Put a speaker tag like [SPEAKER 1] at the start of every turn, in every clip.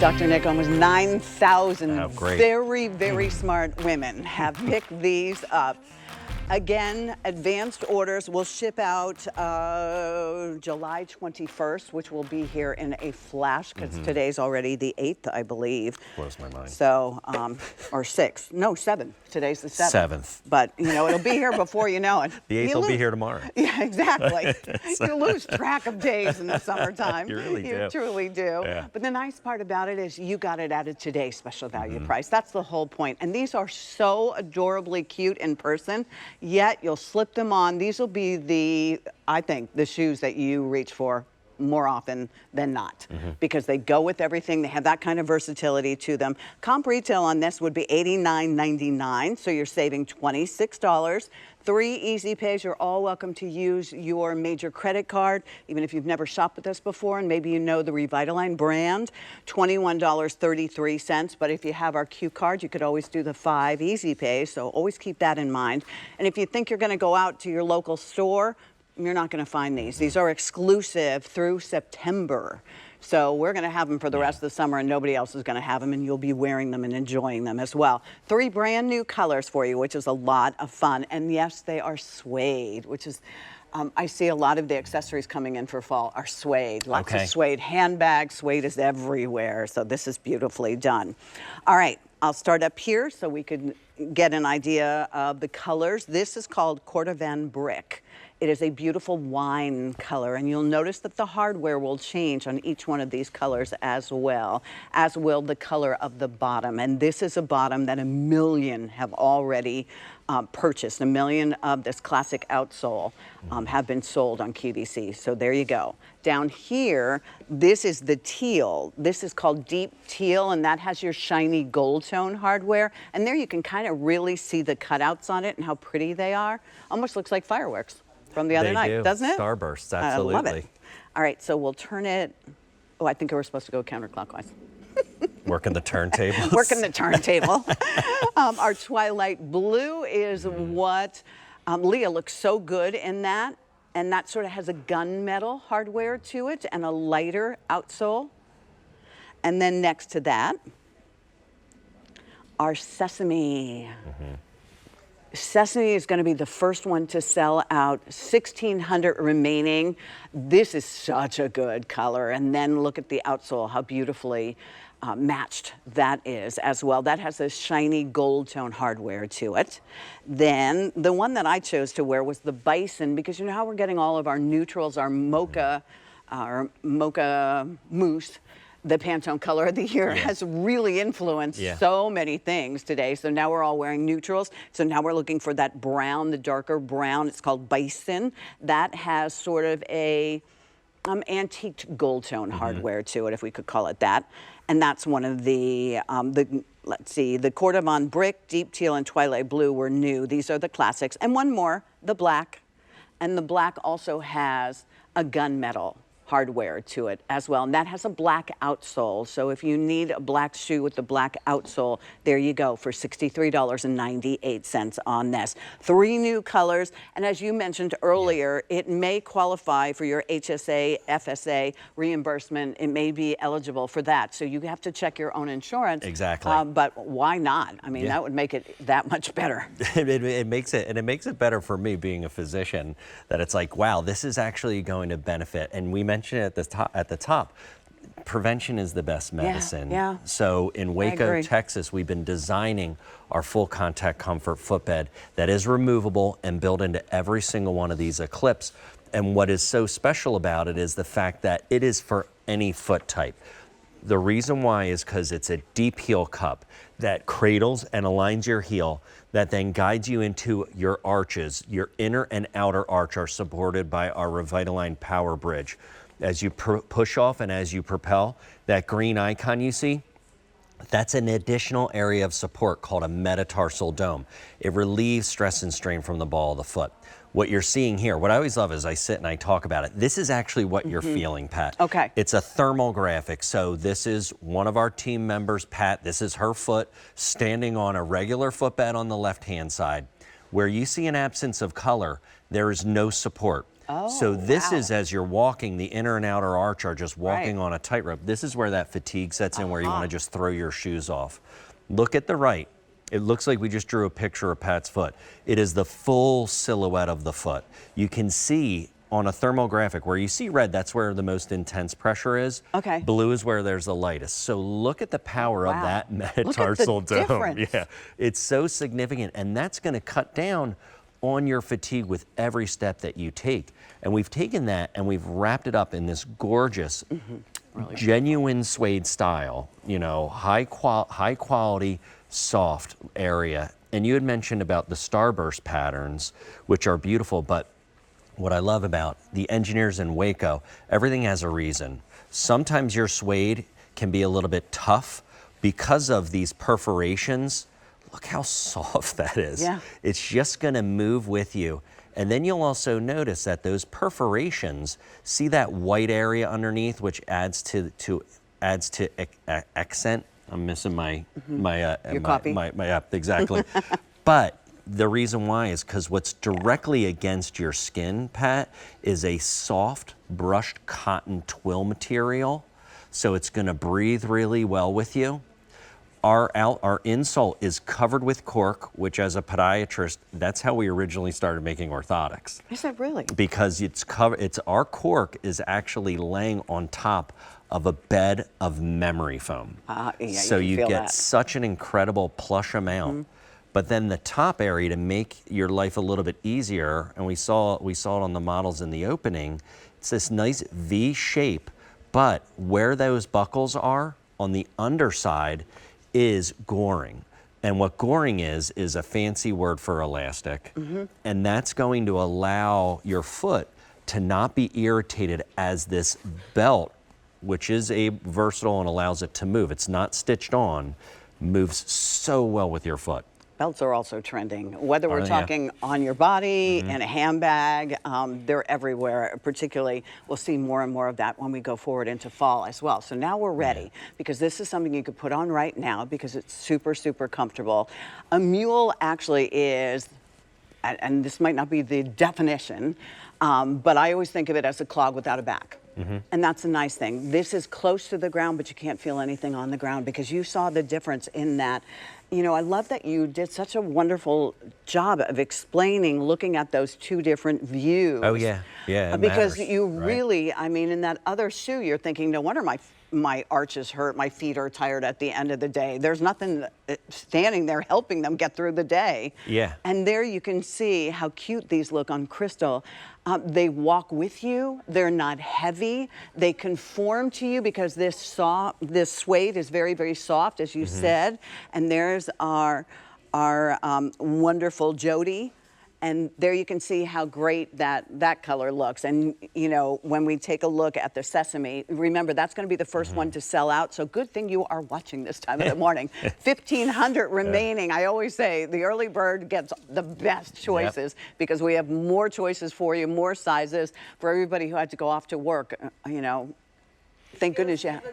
[SPEAKER 1] Dr. Nick, almost 9,000
[SPEAKER 2] very,
[SPEAKER 1] very smart women have picked these up. Again, advanced orders will ship out July 21st, which will be here in a flash because today's already the 8th, I believe.
[SPEAKER 2] Blows my mind.
[SPEAKER 1] So, or 6th. No, 7th. Today's the 7th. But, you know, it'll be here before you know it.
[SPEAKER 2] The 8th will be here tomorrow.
[SPEAKER 1] Yeah, exactly. You lose track of days in the summertime.
[SPEAKER 2] You really do.
[SPEAKER 1] You truly do.
[SPEAKER 2] Yeah.
[SPEAKER 1] But the nice part about it is you got it at a today's special value price. That's the whole point. And these are so adorably cute in person, yet you'll slip them on. These will be I think, the shoes that you reach for more often than not because they go with everything. They have that kind of versatility to them. Comp retail on this would be $89.99, so you're saving $26. 3 easy pays. You're all welcome to use your major credit card, even if you've never shopped with us before and maybe you know the Revitalign brand. $21.33, but if you have our Q card, you could always do the 5 easy pays, so always keep that in mind. And if you think you're going to go out to your local store, you're not going to find these. These are exclusive through September. So we're going to have them for the rest of the summer and nobody else is going to have them and you'll be wearing them and enjoying them as well. 3 brand new colors for you, which is a lot of fun. And yes, they are suede, which is, I see a lot of the accessories coming in for fall are suede. Lots of suede handbags. Suede is everywhere. So this is beautifully done. All right, I'll start up here so we could get an idea of the colors. This is called Cordovan Brick. It is a beautiful wine color, and you'll notice that the hardware will change on each one of these colors as well, as will the color of the bottom. And this is a bottom that 1 million have already purchased. 1 million of this classic outsole have been sold on QVC. So there you go. Down here, this is the teal. This is called deep teal, and that has your shiny gold tone hardware. And there you can kind of really see the cutouts on it and how pretty they are. Almost looks like fireworks from the other night, doesn't it?
[SPEAKER 2] Starbursts, absolutely.
[SPEAKER 1] I love it. All right, so we'll turn it. Oh, I think we're supposed to go counterclockwise.
[SPEAKER 2] Working the turntable.
[SPEAKER 1] Working the turntable. Our twilight blue is what Leah looks so good in that, and that sort of has a gunmetal hardware to it and a lighter outsole. And then next to that, our sesame. Sesame is going to be the first one to sell out. 1,600 remaining. This is such a good color. And then look at the outsole, how beautifully matched that is as well. That has a shiny gold tone hardware to it. Then the one that I chose to wear was the bison, because you know how we're getting all of our neutrals, our mocha mousse. The Pantone color of the year has really influenced so many things today. So now we're all wearing neutrals. So now we're looking for that brown, the darker brown. It's called Bison. That has sort of a antiqued gold tone hardware to it, if we could call it that. And that's one of the let's see, the Cordovan Brick, Deep Teal, and Twilight Blue were new. These are the classics. And one more, the black. And the black also has a gunmetal hardware to it as well, and that has a black outsole. So if you need a black shoe with the black outsole, there you go for $63.98 on this. 3 new colors, and as you mentioned earlier, it may qualify for your HSA, FSA reimbursement. It may be eligible for that, so you have to check your own insurance.
[SPEAKER 2] Exactly.
[SPEAKER 1] But why not? I mean, that would make it that much better.
[SPEAKER 2] It makes it better for me being a physician, that it's like, wow, this is actually going to benefit. And we mentioned it at the top, prevention is the best medicine. So in Waco, Texas, we've been designing our full contact comfort footbed that is removable and built into every single one of these Eclipse. And what is so special about it is the fact that it is for any foot type. The reason why is because it's a deep heel cup that cradles and aligns your heel, that then guides you into your arches. Your inner and outer arch are supported by our Revitalign Power Bridge. As you push off and as you propel, that green icon you see, that's an additional area of support called a metatarsal dome. It relieves stress and strain from the ball of the foot. What you're seeing here, what I always love is I sit and I talk about it. This is actually what you're feeling, Pat.
[SPEAKER 1] Okay.
[SPEAKER 2] It's a thermal graphic. So this is one of our team members, Pat. This is her foot standing on a regular footbed on the left-hand side. Where you see an absence of color, there is no support. So this
[SPEAKER 1] wow.
[SPEAKER 2] is as you're walking, the inner and outer arch are just walking
[SPEAKER 1] Right.
[SPEAKER 2] on a tightrope. This is where that fatigue sets in, where you want to just throw your shoes off. Look at the right. It looks like we just drew a picture of Pat's foot. It is the full silhouette of the foot. You can see on a thermographic where you see red, that's where the most intense pressure is.
[SPEAKER 1] Okay.
[SPEAKER 2] Blue is where there's the lightest. So look at the power of that metatarsal dome.
[SPEAKER 1] Difference.
[SPEAKER 2] Yeah, it's so significant, and that's going to cut down on your fatigue with every step that you take. And we've taken that and we've wrapped it up in this gorgeous, genuine suede style, you know, high quality, soft area. And you had mentioned about the starburst patterns, which are beautiful, but what I love about the engineers in Waco, everything has a reason. Sometimes your suede can be a little bit tough because of these perforations. Look how soft that is.
[SPEAKER 1] Yeah.
[SPEAKER 2] It's just gonna move with you. And then you'll also notice that those perforations, see that white area underneath, which adds to accent. I'm missing my
[SPEAKER 1] Your copy.
[SPEAKER 2] Exactly. But the reason why is because what's directly against your skin, Pat, is a soft brushed cotton twill material. So it's gonna breathe really well with you. Our insole is covered with cork, which as a podiatrist, that's how we originally started making orthotics.
[SPEAKER 1] Is that really?
[SPEAKER 2] Because our cork is actually laying on top of a bed of memory foam.
[SPEAKER 1] Yeah,
[SPEAKER 2] so
[SPEAKER 1] you
[SPEAKER 2] you
[SPEAKER 1] can feel
[SPEAKER 2] get
[SPEAKER 1] that.
[SPEAKER 2] such an incredible plush amount. But then the top area, to make your life a little bit easier, and we saw it on the models in the opening, it's this nice V shape, but where those buckles are on the underside is goring. And what goring is a fancy word for elastic. And that's going to allow your foot to not be irritated as this belt, which is a versatile and allows it to move. It's not stitched on, moves so well with your foot.
[SPEAKER 1] Belts are also trending. Whether we're
[SPEAKER 2] Yeah.
[SPEAKER 1] talking on your body, in a handbag, they're everywhere. Particularly, we'll see more and more of that when we go forward into fall as well. So now we're ready because this is something you could put on right now because it's super, super comfortable. A mule actually is, and this might not be the definition, but I always think of it as a clog without a back. And that's a nice thing. This is close to the ground, but you can't feel anything on the ground because you saw the difference in that. You know, I love that you did such a wonderful job of explaining, looking at those two different views.
[SPEAKER 2] Oh, yeah. Yeah, it
[SPEAKER 1] because
[SPEAKER 2] matters,
[SPEAKER 1] you
[SPEAKER 2] right?
[SPEAKER 1] really, I mean, in that other shoe, you're thinking, no wonder my arches hurt, my feet are tired at the end of the day. There's nothing standing there helping them get through the day.
[SPEAKER 2] Yeah.
[SPEAKER 1] And there you can see how cute these look on Crystal. They walk with you. They're not heavy. They conform to you because this suede is very, very soft, as you said. And there's our wonderful Jody. And there you can see how great that color looks. And, you know, when we take a look at the sesame, remember, that's going to be the first one to sell out. So good thing you are watching this time of the morning. 1,500 remaining. I always say the early bird gets the best choices because we have more choices for you, more sizes for everybody who had to go off to work. You know, thank goodness you have.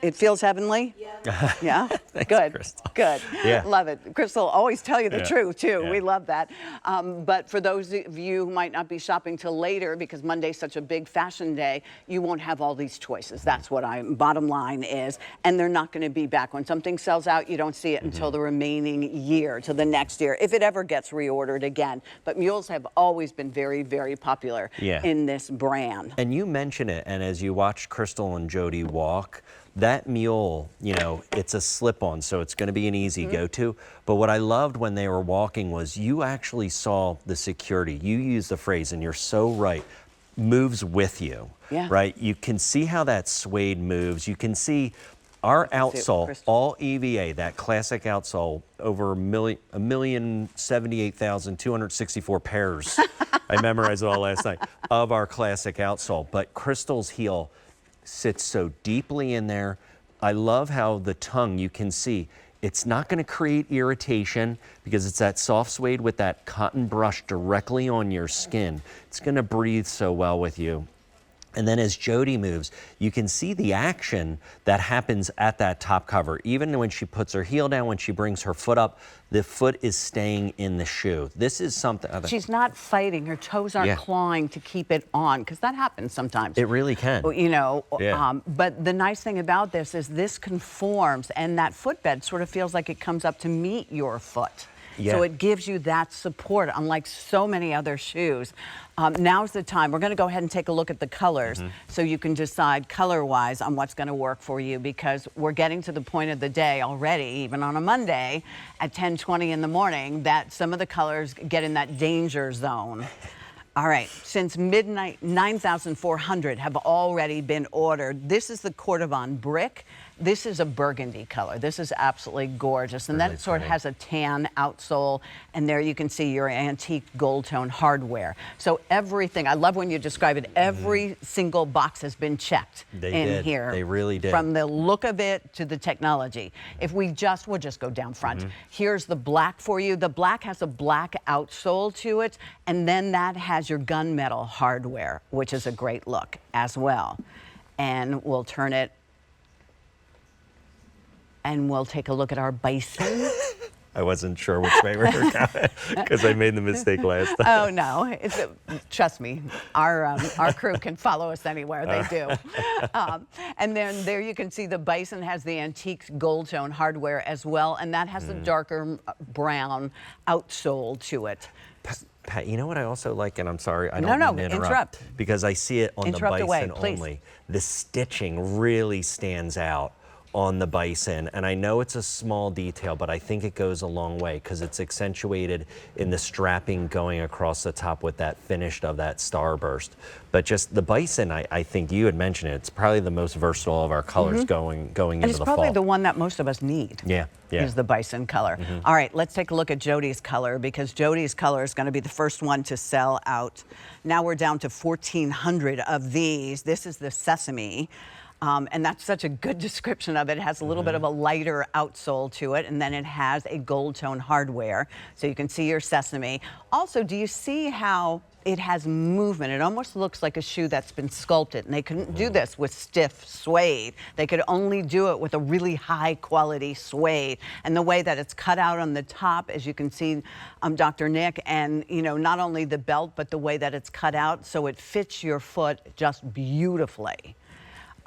[SPEAKER 1] It feels heavenly? Yeah. Yeah?
[SPEAKER 2] Thanks,
[SPEAKER 1] Good.
[SPEAKER 2] Crystal.
[SPEAKER 1] Good.
[SPEAKER 2] Yeah.
[SPEAKER 1] Love it. Crystal always tell you the
[SPEAKER 2] Yeah.
[SPEAKER 1] truth, too.
[SPEAKER 2] Yeah.
[SPEAKER 1] We love that. But for those of you who might not be shopping till later because Monday's such a big fashion day, you won't have all these choices. That's what bottom line is. And they're not going to be back. When something sells out, you don't see it until the remaining year, till the next year, if it ever gets reordered again. But mules have always been very, very popular in this brand.
[SPEAKER 2] And you mention it, and as you watched Crystal and Jody walk, that mule, you know, it's a slip-on, so it's going to be an easy go-to. But what I loved when they were walking was you actually saw the security. You used the phrase, and you're so right, moves with you, right? You can see how that suede moves. You can see our outsole, all EVA, that classic outsole, over 1,078,264 pairs. I memorized it all last night, of our classic outsole. But Crystal's heel sits so deeply in there. I love how the tongue, you can see, it's not going to create irritation because it's that soft suede with that cotton brush directly on your skin. It's going to breathe so well with you. And then as Jody moves, you can see the action that happens at that top cover. Even when she puts her heel down, when she brings her foot up, the foot is staying in the shoe. This is something.
[SPEAKER 1] She's not fighting. Her toes aren't clawing to keep it on, because that happens sometimes.
[SPEAKER 2] It really can.
[SPEAKER 1] You know, but the nice thing about this is this conforms, and that footbed sort of feels like it comes up to meet your foot.
[SPEAKER 2] Yeah.
[SPEAKER 1] So it gives you that support, unlike so many other shoes. Now's the time. We're going to go ahead and take a look at the colors so you can decide color-wise on what's going to work for you, because we're getting to the point of the day already, even on a Monday at 10:20 in the morning, that some of the colors get in that danger zone. All right, since midnight, 9,400 have already been ordered. This is the Cordovan brick. This is a burgundy color. This is absolutely gorgeous. And
[SPEAKER 2] Really
[SPEAKER 1] that sort of
[SPEAKER 2] pretty.
[SPEAKER 1] has a tan outsole. And there you can see your antique gold tone hardware. So everything, I love when you describe it, every single box has been checked in here.
[SPEAKER 2] They really did.
[SPEAKER 1] From the look of it to the technology. If we'll just go down front. Here's the black for you. The black has a black outsole to it. And then that has your gunmetal hardware, which is a great look as well. And we'll turn it, and we'll take a look at our bison.
[SPEAKER 2] I wasn't sure which way we were going because I made the mistake last time.
[SPEAKER 1] Oh no, trust me, our crew can follow us anywhere. They do. And then there you can see the bison has the antique gold tone hardware as well, and that has a darker brown outsole to it.
[SPEAKER 2] Pat, you know what I also like, and I'm sorry, I
[SPEAKER 1] No,
[SPEAKER 2] don't mean to interrupt, because I see it on the bison only. The stitching really stands out on the bison, and I know it's a small detail, but I think it goes a long way because it's accentuated in the strapping going across the top with that finish of that starburst. But just the bison, I think you had mentioned it, it's probably the most versatile of our colors going into the fall.
[SPEAKER 1] And it's probably the one that most of us need.
[SPEAKER 2] Yeah.
[SPEAKER 1] Is the bison color. All right, let's take a look at Jody's color, because Jody's color is going to be the first one to sell out. Now we're down to 1,400 of these. This is the sesame. And that's such a good description of it. It has a little bit of a lighter outsole to it, and then it has a gold tone hardware. So you can see your sesame. Also, do you see how it has movement? It almost looks like a shoe that's been sculpted, and they couldn't do this with stiff suede. They could only do it with a really high quality suede. And the way that it's cut out on the top, as you can see, Dr. Nick, and you know, not only the belt, but the way that it's cut out, so it fits your foot just beautifully.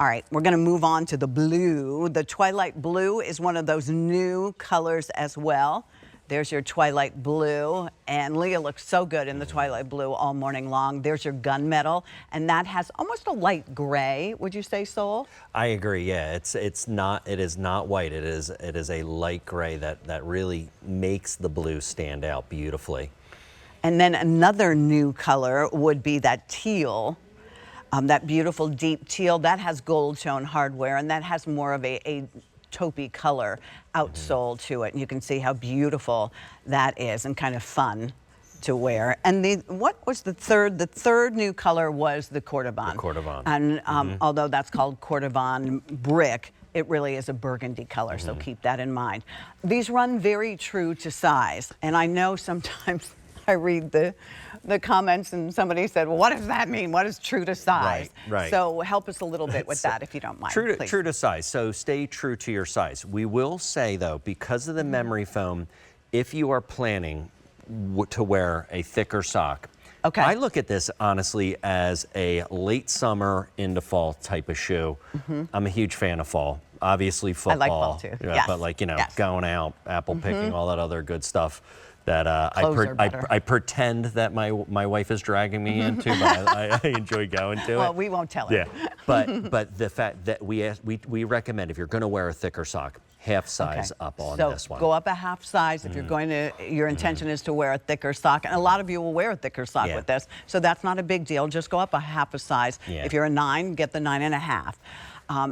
[SPEAKER 1] All right, we're going to move on to the blue. The Twilight Blue is one of those new colors as well. There's your Twilight Blue, and Leah looks so good in the Twilight Blue all morning long. There's your gunmetal, and that has almost a light gray. Would you say, Sol?
[SPEAKER 2] I agree. Yeah, it is not white. It is a light gray that really makes the blue stand out beautifully.
[SPEAKER 1] And then another new color would be that teal. That beautiful deep teal, that has gold tone hardware, and that has more of a taupey color outsole to it. And you can see how beautiful that is and kind of fun to wear. And what was the third? The third new color was the Cordovan.
[SPEAKER 2] The Cordovan.
[SPEAKER 1] And although that's called Cordovan brick, it really is a burgundy color, so keep that in mind. These run very true to size, and I know sometimes I read the comments and somebody said, well, what does that mean? What is true to size?
[SPEAKER 2] Right.
[SPEAKER 1] So help us a little bit with that, if you don't mind.
[SPEAKER 2] True to size. So stay true to your size. We will say, though, because of the memory foam, if you are planning to wear a thicker sock, I look at this, honestly, as a late summer into fall type of shoe. I'm a huge fan of fall. Obviously, football.
[SPEAKER 1] I like fall, too.
[SPEAKER 2] Yes. But, like, you know, going out, apple picking, all that other good stuff that I pretend that my wife is dragging me into, but I enjoy going to it.
[SPEAKER 1] Well, we won't tell her.
[SPEAKER 2] Yeah, but the fact that we recommend, if you're going to wear a thicker sock, half size up on this one.
[SPEAKER 1] So go up a half size if you're going to, your intention is to wear a thicker sock. And a lot of you will wear a thicker sock with this, so that's not a big deal. Just go up a half a size. If you're a 9, get the 9.5.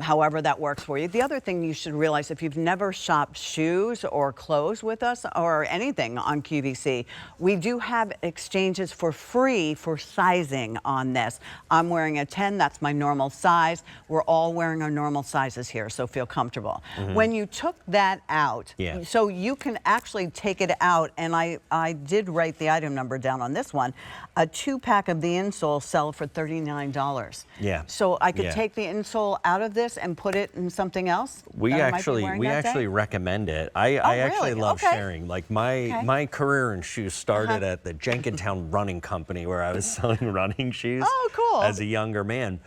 [SPEAKER 1] however that works for you. The other thing you should realize, if you've never shopped shoes or clothes with us or anything on QVC, we do have exchanges for free for sizing on this. I'm wearing a 10, that's my normal size. We're all wearing our normal sizes here, so feel comfortable. When you took that out, so you can actually take it out, and I did write the item number down on this one. A 2-pack of the insole sell for $39.
[SPEAKER 2] Yeah.
[SPEAKER 1] So I could take the insole out of this and put it in something else?
[SPEAKER 2] We actually recommend it. I actually love sharing. Like my career in shoes started at the Jenkintown Running Company, where I was selling running shoes as a younger man.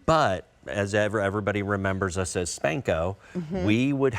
[SPEAKER 2] But as everybody remembers us as Spanko, we would